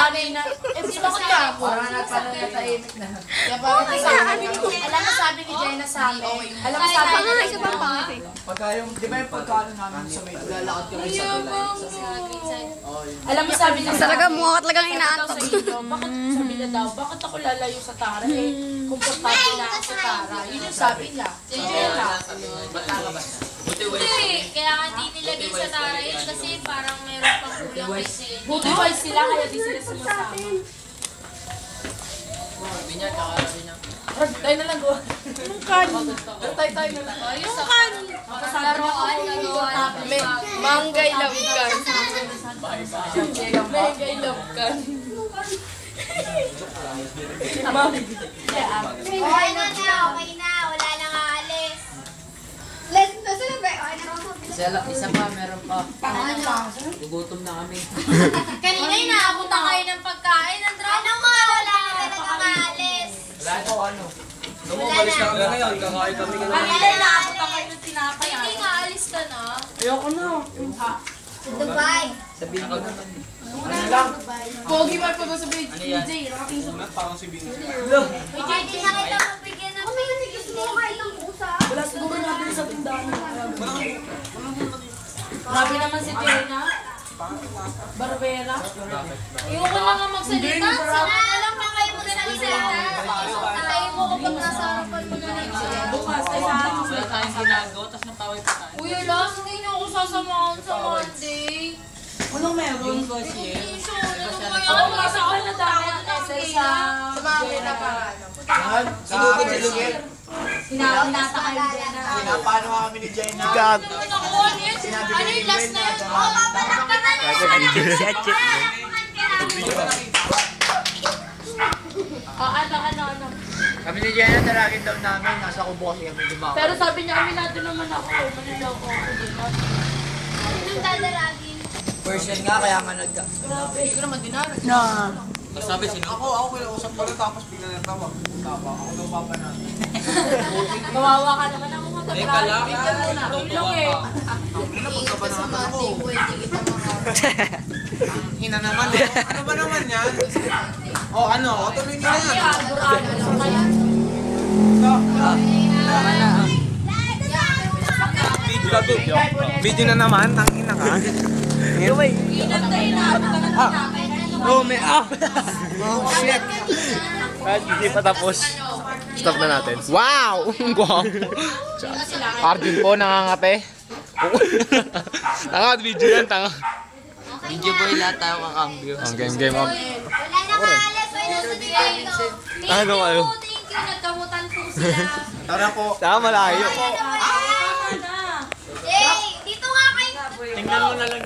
nasanay na. Eh, di ba kaya ako? Parang natahimik na. Alam mo sabi ni Jenna sa amin. Alam mo sabi ni Jenna. Pagka yung, di ba yung pagkano namin sa may lalakad kami sa tulay? Alam mo sabi niya Talaga mukha ka talagang inaantok. Bakit sabi niya daw, bakit ako lalayo sa Tara? Eh, komportable na ako sa Tara. Yun yung sabi niya. Si Jenna. Hindi, kaya nga di nilagay sa Tara yun kasi parang meron pang kulang kay Jenny. Buti wise sila, kaya di sila sumasama. Tayo na lang gawa. Mungkan. Tayo na lang. Mungkan. Laruan, laruan. Manggay lamkan. Megay love ka. Okay na. Wala nang aalis. Isa pa, meron pa. Gugutom na kami. Kanina inaabot na kayo ng pagkain. Ang drama. Ano nga? Wala na talagang aalis. Wala ko ano. Nung umalis na kami ngayon, kakain kami ngayon. Kanina inaabot na kayo ng tinapay. Hindi nga alis ka na. Ayoko na. Sa Dubai. Sabihin ko naman. Ano lang? Pogi man pa ba sa BJ? Nakatingin sa... Parang si Bing. Hindi na kita mabigyan ng Wala siguro natin sa tindahan. Grabe naman si Jenna. Barbera. Ayoko na nga magsalita. Sinalam na kayo magsalita. Tayo mo kapag nasa harapan mo na rin siya. Bukas ay sa akin. Wala tayong ginagawa, tapos napaway pa tayo. Uy, last hindi niyo ako sasamahan sa Monday. Anong meron? Ako Kasi ako na dami ang essay sa... Sumama pa. Sinugod si Lugit. Pinatakay din na... Paano kami ni Jenna? Ano yung last na yun? Oo, babalik ka na Ano? Kami ni Jenna, dalagin daw namin. Nasa kubo kasi kami dumako. Pero sabi niya, aminado naman ako. Maniloko ako din. Sinong dadalagin? Person nga, kaya nga Grabe. Hindi ko naman dinarag. Sabi sino? Ako kinausap ko rin tapos bigla ng tawag. Ako daw papa namin. Kawawa ka naman ako matatawa. Teka lang. Ilong eh. Ano pagkabanatan ako? Hina naman eh. Ano ba naman yan? Oh ano? Tuloy nyo na yan. Video na naman, tangin na ka. Oh, may ah! Oh, shit! Hindi pa tapos. Stop na natin. Wow! Wow! Arjun po, nangangate. Tanga, video yan, tanga. Video boy lahat tayo kakambyo. Ang game. Wala nang aalis. Wala na dito. Ano kayo? Thank you. Nagkamutan po sila. Tara po. Tanga, malayo. Eh, dito nga kayo. Tingnan mo na lang.